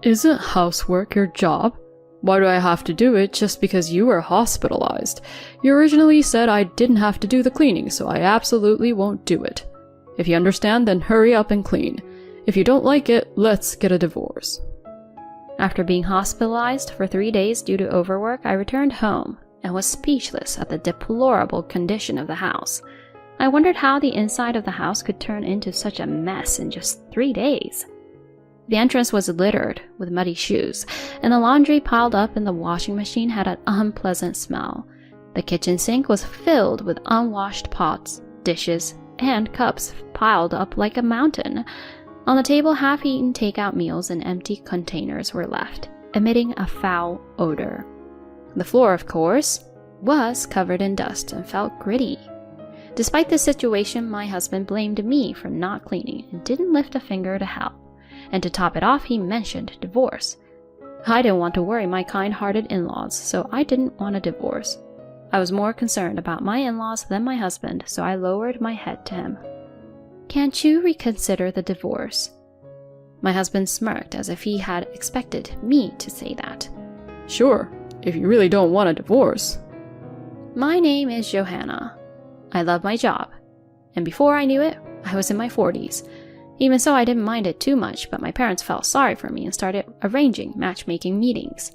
Isn't housework your job? Why do I have to do it just because you were hospitalized? You originally said I didn't have to do the cleaning, so I absolutely won't do it. If you understand, then hurry up and clean. If you don't like it, let's get a divorce. After being hospitalized for 3 days due to overwork, I returned home and was speechless at the deplorable condition of the house. I wondered how the inside of the house could turn into such a mess in just 3 days. The entrance was littered with muddy shoes, and the laundry piled up in the washing machine had an unpleasant smell. The kitchen sink was filled with unwashed pots, dishes, and cups piled up like a mountain. On the table, half-eaten takeout meals and empty containers were left, emitting a foul odor. The floor, of course, was covered in dust and felt gritty. Despite this situation, my husband blamed me for not cleaning and didn't lift a finger to help. And to top it off, he mentioned divorce. I didn't want to worry my kind-hearted in-laws, so I didn't want a divorce. I was more concerned about my in-laws than my husband, so I lowered my head to him. "Can't you reconsider the divorce?" My husband smirked as if he had expected me to say that. Sure, if you really don't want a divorce. My name is Johanna. I love my job. And before I knew it, I was in my 40s. Even so, I didn't mind it too much, but my parents felt sorry for me and started arranging matchmaking meetings.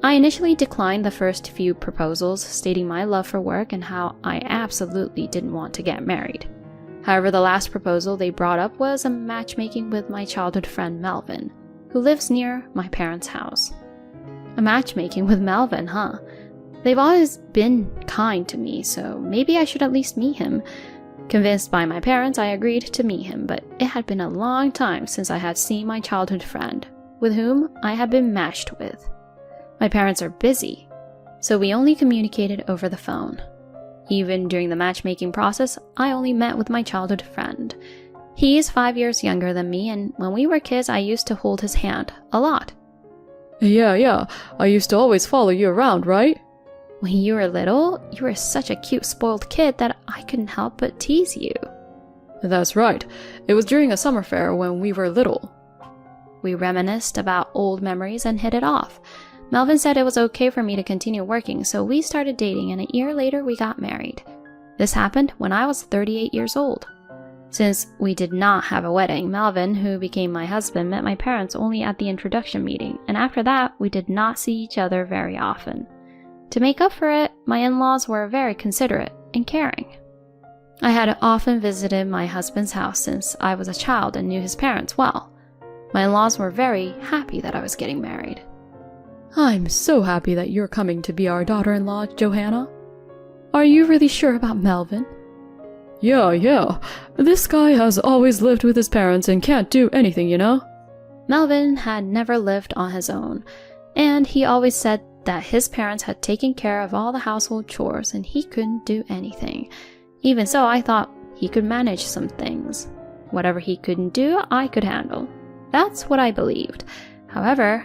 I initially declined the first few proposals, stating my love for work and how I absolutely didn't want to get married. However, the last proposal they brought up was a matchmaking with my childhood friend Melvin, who lives near my parents' house. A matchmaking with Melvin, huh? They've always been kind to me, so maybe I should at least meet him. Convinced by my parents, I agreed to meet him, but it had been a long time since I had seen my childhood friend, with whom I had been matched with. My parents are busy, so we only communicated over the phone. Even during the matchmaking process, I only met with my childhood friend. He is 5 years younger than me, and when we were kids, I used to hold his hand a lot. Yeah, I used to always follow you around, right? When you were little, you were such a cute, spoiled kid that I couldn't help but tease you. That's right. It was during a summer fair when we were little. We reminisced about old memories and hit it off. Melvin said it was okay for me to continue working, so we started dating, and a year later we got married. This happened when I was 38 years old. Since we did not have a wedding, Melvin, who became my husband, met my parents only at the introduction meeting, and after that, we did not see each other very often. To make up for it, my in-laws were very considerate and caring. I had often visited my husband's house since I was a child and knew his parents well. My in-laws were very happy that I was getting married. I'm so happy that you're coming to be our daughter-in-law, Johanna. Are you really sure about Melvin? Yeah. This guy has always lived with his parents and can't do anything, you know? Melvin had never lived on his own, and he always said that his parents had taken care of all the household chores and he couldn't do anything. Even so, I thought he could manage some things. Whatever he couldn't do, I could handle. That's what I believed. However,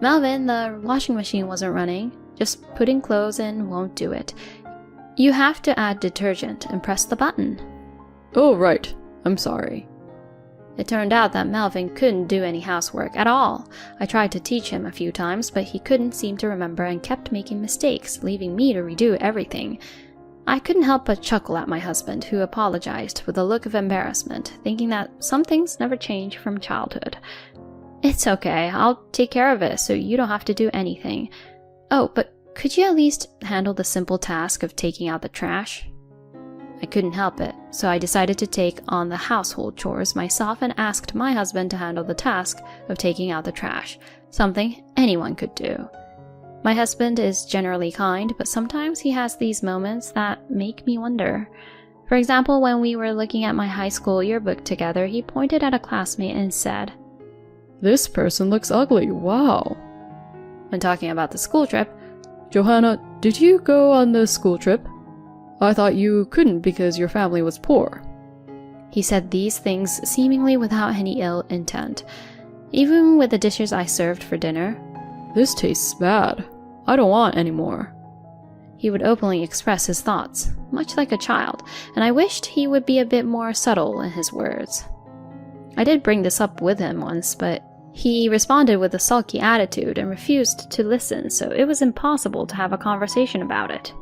Melvin, the washing machine wasn't running. Just putting clothes in won't do it. You have to add detergent and press the button. Oh, right. I'm sorry. It turned out that Melvin couldn't do any housework at all. I tried to teach him a few times, but he couldn't seem to remember and kept making mistakes, leaving me to redo everything. I couldn't help but chuckle at my husband, who apologized with a look of embarrassment, thinking that some things never change from childhood. It's okay, I'll take care of it so you don't have to do anything. Oh, but could you at least handle the simple task of taking out the trash? I couldn't help it, so I decided to take on the household chores myself and asked my husband to handle the task of taking out the trash, something anyone could do. My husband is generally kind, but sometimes he has these moments that make me wonder. For example, when we were looking at my high school yearbook together, he pointed at a classmate and said, "This person looks ugly, wow." When talking about the school trip, "Johanna, did you go on the school trip? I thought you couldn't because your family was poor." He said these things seemingly without any ill intent. Even with the dishes I served for dinner, "This tastes bad. I don't want any more." He would openly express his thoughts, much like a child, and I wished he would be a bit more subtle in his words. I did bring this up with him once, but He responded with a sulky attitude and refused to listen, so it was impossible to have a conversation about it.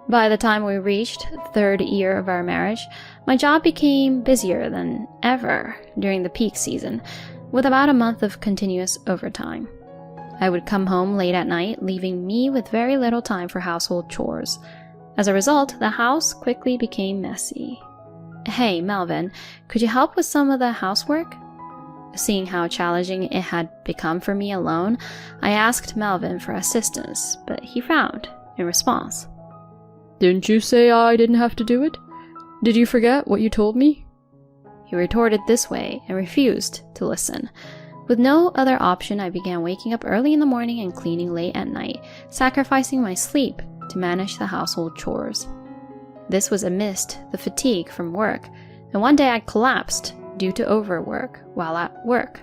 By the time we reached the 3rd year of our marriage, my job became busier than ever during the peak season, with about a month of continuous overtime. I would come home late at night, leaving me with very little time for household chores. As a result, the house quickly became messy. "Hey, Melvin, could you help with some of the housework?" Seeing how challenging it had become for me alone, I asked Melvin for assistance, but he frowned in response. "Didn't you say I didn't have to do it? Did you forget what you told me?" He retorted this way and refused to listen. With no other option, I began waking up early in the morning and cleaning late at night, sacrificing my sleep to manage the household chores. This was amidst the fatigue from work, and one day I collapsed due to overwork while at work.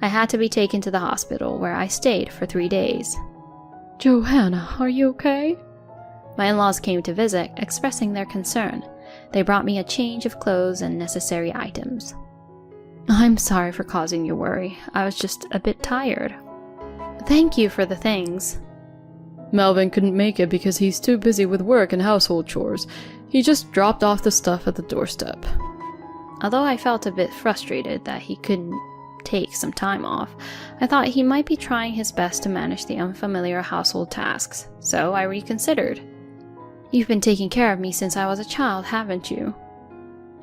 I had to be taken to the hospital, where I stayed for 3 days. "Johanna, are you okay?" My in-laws came to visit, expressing their concern. They brought me a change of clothes and necessary items. "I'm sorry for causing you worry. I was just a bit tired." "Thank you for the things." "Melvin couldn't make it because he's too busy with work and household chores. He just dropped off the stuff at the doorstep." Although I felt a bit frustrated that he couldn't take some time off, I thought he might be trying his best to manage the unfamiliar household tasks, so I reconsidered. "You've been taking care of me since I was a child, haven't you?"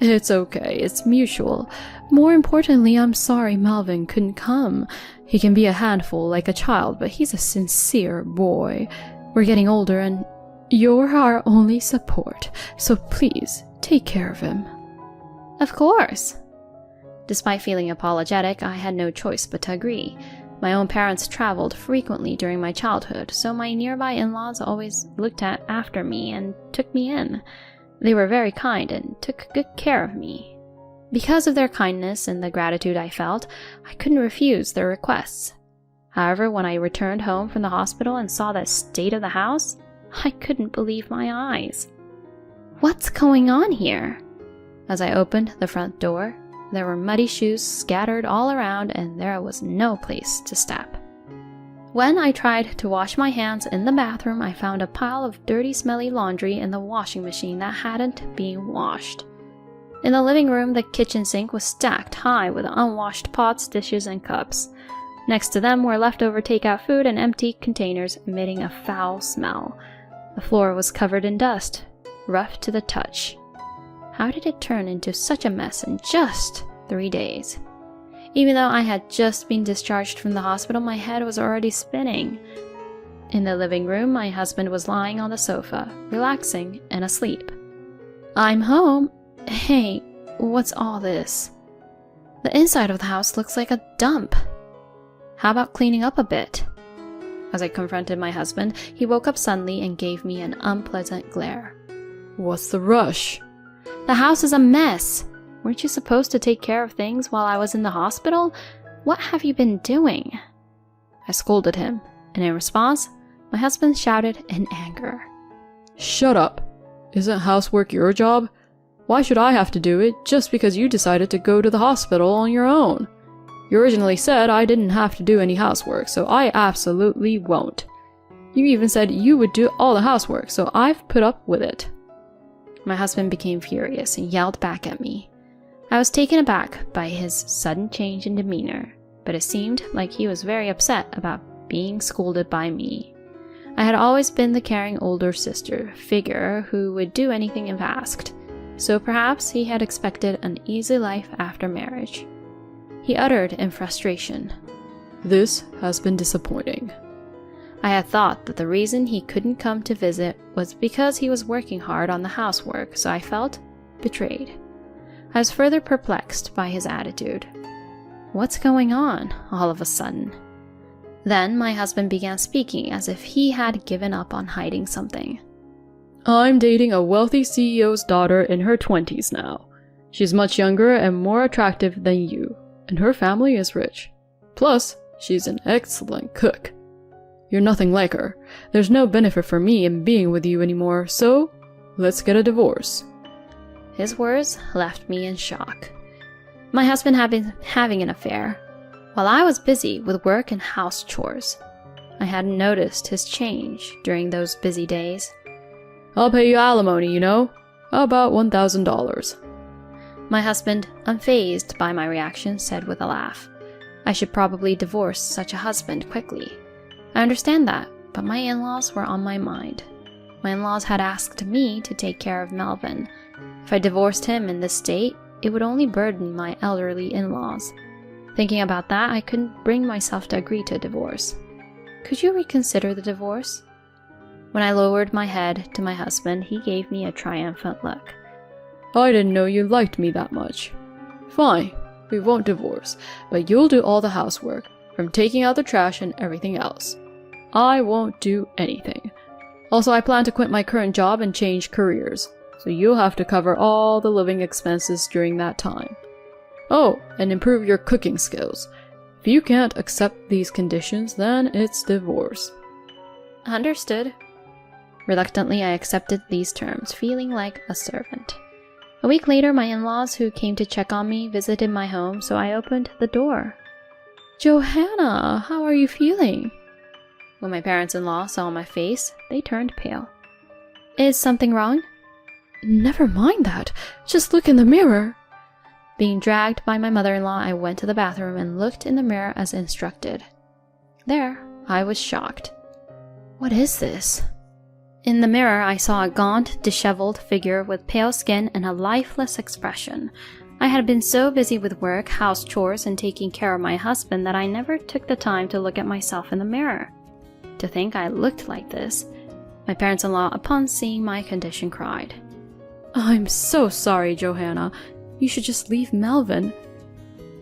"It's okay, it's mutual. More importantly, I'm sorry Melvin couldn't come. He can be a handful like a child, but he's a sincere boy. We're getting older and you're our only support, so please take care of him." "Of course." Despite feeling apologetic, I had no choice but to agree. My own parents traveled frequently during my childhood, so my nearby in-laws always looked after me and took me in. They were very kind and took good care of me. Because of their kindness and the gratitude I felt, I couldn't refuse their requests. However, when I returned home from the hospital and saw the state of the house, I couldn't believe my eyes. "What's going on here?" As I opened the front door, there were muddy shoes scattered all around and there was no place to step. When I tried to wash my hands in the bathroom, I found a pile of dirty, smelly laundry in the washing machine that hadn't been washed. In the living room, the kitchen sink was stacked high with unwashed pots, dishes, and cups. Next to them were leftover takeout food and empty containers emitting a foul smell. The floor was covered in dust, rough to the touch. How did it turn into such a mess in just 3 days? Even though I had just been discharged from the hospital, my head was already spinning. In the living room, my husband was lying on the sofa, relaxing and asleep. "I'm home. Hey, what's all this? The inside of the house looks like a dump. How about cleaning up a bit?" As I confronted my husband, he woke up suddenly and gave me an unpleasant glare. "What's the rush?" "The house is a mess. Weren't you supposed to take care of things while I was in the hospital? What have you been doing?" I scolded him, and in response, my husband shouted in anger. "Shut up. Isn't housework your job? Why should I have to do it just because you decided to go to the hospital on your own? You originally said I didn't have to do any housework, so I absolutely won't. You even said you would do all the housework, so I've put up with it." My husband became furious and yelled back at me. I was taken aback by his sudden change in demeanor, but it seemed like he was very upset about being scolded by me. I had always been the caring older sister figure who would do anything if asked, so perhaps he had expected an easy life after marriage. He uttered in frustration, "This has been disappointing." I had thought that the reason he couldn't come to visit was because he was working hard on the housework, so I felt betrayed. I was further perplexed by his attitude. What's going on all of a sudden? Then my husband began speaking as if he had given up on hiding something. "I'm dating a wealthy CEO's daughter in her 20s now. She's much younger and more attractive than you, and her family is rich. Plus, she's an excellent cook. You're nothing like her. There's no benefit for me in being with you anymore, so let's get a divorce." His words left me in shock. My husband had been having an affair. While I was busy with work and house chores, I hadn't noticed his change during those busy days. I'll pay you alimony, you know. About $1,000. My husband, unfazed by my reaction, said with a laugh, I should probably divorce such a husband quickly. I understand that, but my in-laws were on my mind. My in-laws had asked me to take care of Melvin. If I divorced him in this state, it would only burden my elderly in-laws. Thinking about that, I couldn't bring myself to agree to a divorce. Could you reconsider the divorce? When I lowered my head to my husband, he gave me a triumphant look. I didn't know you liked me that much. Fine, we won't divorce, but you'll do all the housework, from taking out the trash and everything else. I won't do anything. Also, I plan to quit my current job and change careers, so you'll have to cover all the living expenses during that time. Oh, and improve your cooking skills. If you can't accept these conditions, then it's divorce. Understood. Reluctantly, I accepted these terms, feeling like a servant. A week later, my in-laws who came to check on me visited my home, so I opened the door. Johanna, how are you feeling? When my parents-in-law saw my face, they turned pale. Is something wrong? Never mind that. Just look in the mirror. Being dragged by my mother-in-law, I went to the bathroom and looked in the mirror as instructed. There, I was shocked. What is this? In the mirror, I saw a gaunt, disheveled figure with pale skin and a lifeless expression. I had been so busy with work, house chores, and taking care of my husband that I never took the time to look at myself in the mirror. To think I looked like this. My parents-in-law, upon seeing my condition, cried. I'm so sorry, Johanna. You should just leave Melvin.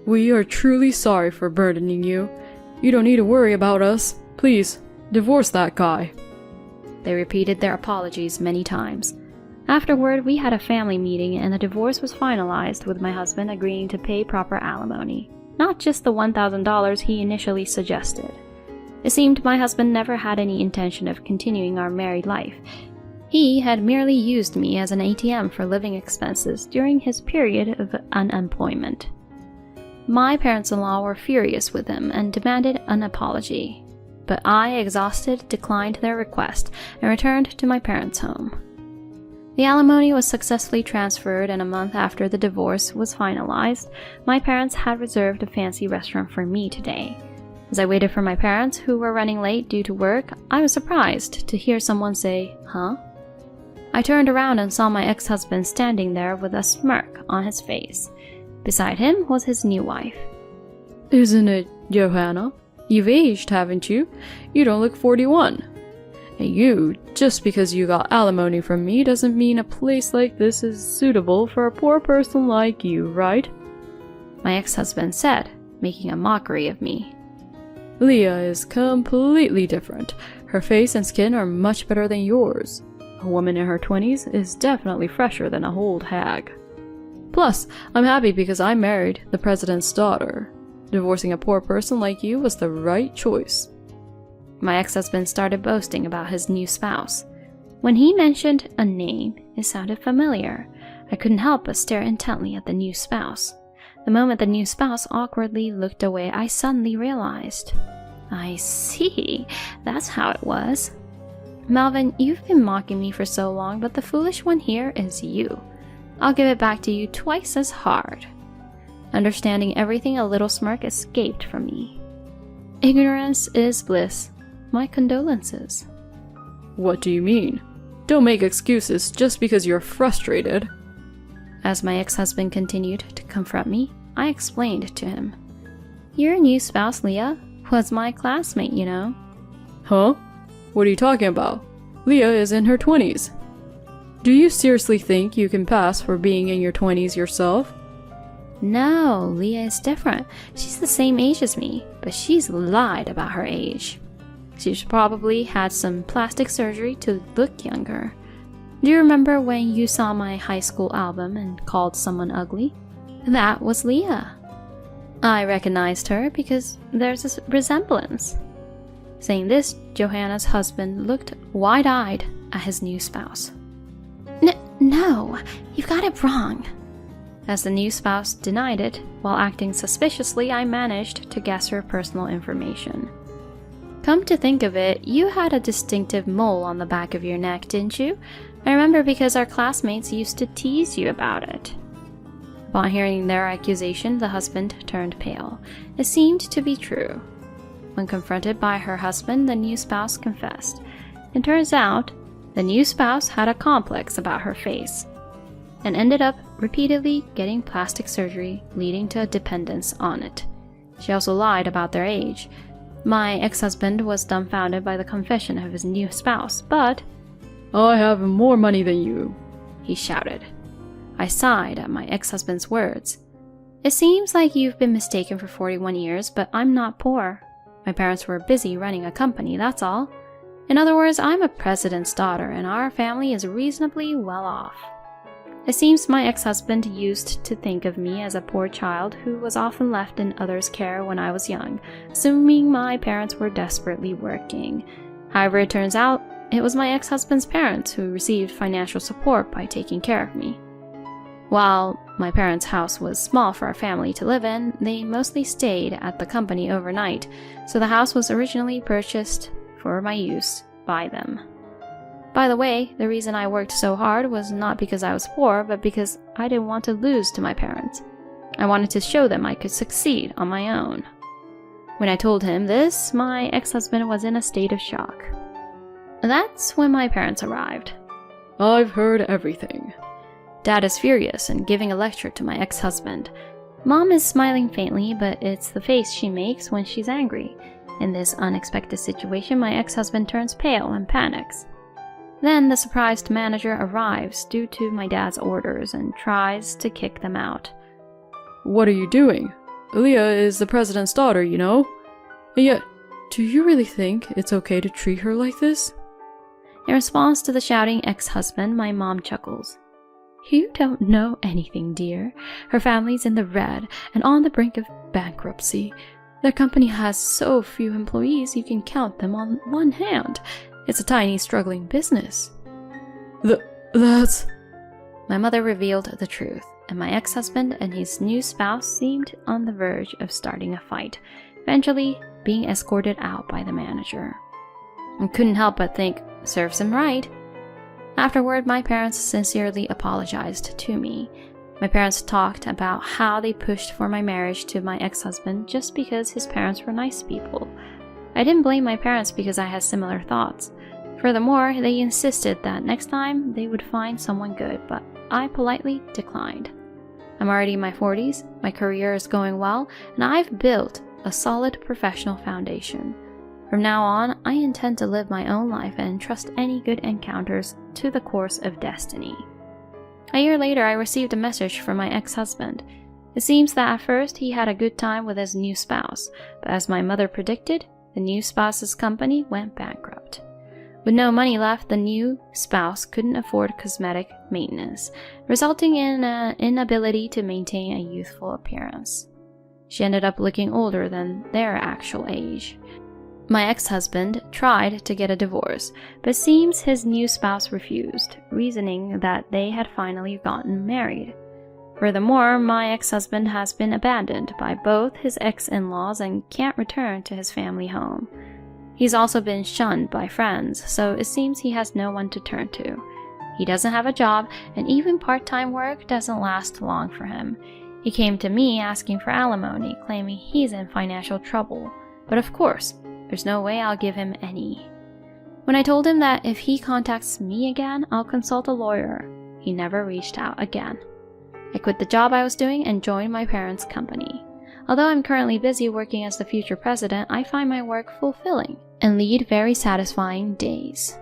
We are truly sorry for burdening you. You don't need to worry about us. Please, divorce that guy. They repeated their apologies many times. Afterward, we had a family meeting and the divorce was finalized, with my husband agreeing to pay proper alimony, not just the $1,000 he initially suggested. It seemed my husband never had any intention of continuing our married life. He had merely used me as an ATM for living expenses during his period of unemployment. My parents-in-law were furious with him and demanded an apology, but I, exhausted, declined their request and returned to my parents' home. The alimony was successfully transferred, and a month after the divorce was finalized, my parents had reserved a fancy restaurant for me today. As I waited for my parents, who were running late due to work, I was surprised to hear someone say, "Huh?" I turned around and saw my ex-husband standing there with a smirk on his face. Beside him was his new wife. Isn't it, Johanna? You've aged, haven't you? You don't look 41. And you, just because you got alimony from me doesn't mean a place like this is suitable for a poor person like you, right? My ex-husband said, making a mockery of me. Leah is completely different. Her face and skin are much better than yours. A woman in her 20s is definitely fresher than a old hag. Plus, I'm happy because I married the president's daughter. Divorcing a poor person like you was the right choice. My ex-husband started boasting about his new spouse. When he mentioned a name, it sounded familiar. I couldn't help but stare intently at the new spouse. The moment the new spouse awkwardly looked away, I suddenly realized. I see, that's how it was. Melvin, you've been mocking me for so long, but the foolish one here is you. I'll give it back to you twice as hard. Understanding everything, a little smirk escaped from me. Ignorance is bliss. My condolences. What do you mean? Don't make excuses just because you're frustrated. As my ex-husband continued to confront me, I explained to him. Your new spouse, Leah, was my classmate, you know. Huh? What are you talking about? Leah is in her 20s. Do you seriously think you can pass for being in your 20s yourself? No, Leah is different. She's the same age as me, but she's lied about her age. She's probably had some plastic surgery to look younger. Do you remember when you saw my high school album and called someone ugly? That was Leah. I recognized her because there's a resemblance. Saying this, Johanna's husband looked wide-eyed at his new spouse. No, you've got it wrong. As the new spouse denied it, while acting suspiciously, I managed to guess her personal information. Come to think of it, you had a distinctive mole on the back of your neck, didn't you? I remember because our classmates used to tease you about it. Upon hearing their accusation, the husband turned pale. It seemed to be true. When confronted by her husband, the new spouse confessed. It turns out, the new spouse had a complex about her face and ended up repeatedly getting plastic surgery, leading to a dependence on it. She also lied about their age. My ex-husband was dumbfounded by the confession of his new spouse, but I have more money than you, he shouted. I sighed at my ex-husband's words. It seems like you've been mistaken for 41 years, but I'm not poor. My parents were busy running a company, that's all. In other words, I'm a president's daughter, and our family is reasonably well off. It seems my ex-husband used to think of me as a poor child who was often left in others' care when I was young, assuming my parents were desperately working. However, it turns out it was my ex-husband's parents who received financial support by taking care of me. While my parents' house was small for our family to live in, they mostly stayed at the company overnight, so the house was originally purchased for my use by them. By the way, the reason I worked so hard was not because I was poor, but because I didn't want to lose to my parents. I wanted to show them I could succeed on my own. When I told him this, my ex-husband was in a state of shock. That's when my parents arrived. I've heard everything. Dad is furious and giving a lecture to my ex-husband. Mom is smiling faintly, but it's the face she makes when she's angry. In this unexpected situation, my ex-husband turns pale and panics. Then the surprised manager arrives due to my dad's orders and tries to kick them out. What are you doing? Aaliyah is the president's daughter, you know? And yet, do you really think it's okay to treat her like this? In response to the shouting ex-husband, my mom chuckles. You don't know anything, dear. Her family's in the red and on the brink of bankruptcy. Their company has so few employees you can count them on one hand. It's a tiny, struggling business. That's... My mother revealed the truth, and my ex-husband and his new spouse seemed on the verge of starting a fight, eventually being escorted out by the manager. I couldn't help but think, serves him right. Afterward, my parents sincerely apologized to me. My parents talked about how they pushed for my marriage to my ex-husband just because his parents were nice people. I didn't blame my parents because I had similar thoughts. Furthermore, they insisted that next time they would find someone good, but I politely declined. I'm already in my 40s, my career is going well, and I've built a solid professional foundation. From now on, I intend to live my own life and trust any good encounters to the course of destiny. A year later, I received a message from my ex-husband. It seems that at first he had a good time with his new spouse, but as my mother predicted, the new spouse's company went bankrupt. With no money left, the new spouse couldn't afford cosmetic maintenance, resulting in an inability to maintain a youthful appearance. She ended up looking older than their actual age. My ex-husband tried to get a divorce, but it seems his new spouse refused, reasoning that they had finally gotten married. Furthermore, my ex-husband has been abandoned by both his ex-in-laws and can't return to his family home. He's also been shunned by friends, so it seems he has no one to turn to. He doesn't have a job, and even part-time work doesn't last long for him. He came to me asking for alimony, claiming he's in financial trouble. But of course, there's no way I'll give him any. When I told him that if he contacts me again, I'll consult a lawyer, he never reached out again. I quit the job I was doing and joined my parents' company. Although I'm currently busy working as the future president, I find my work fulfilling and lead very satisfying days.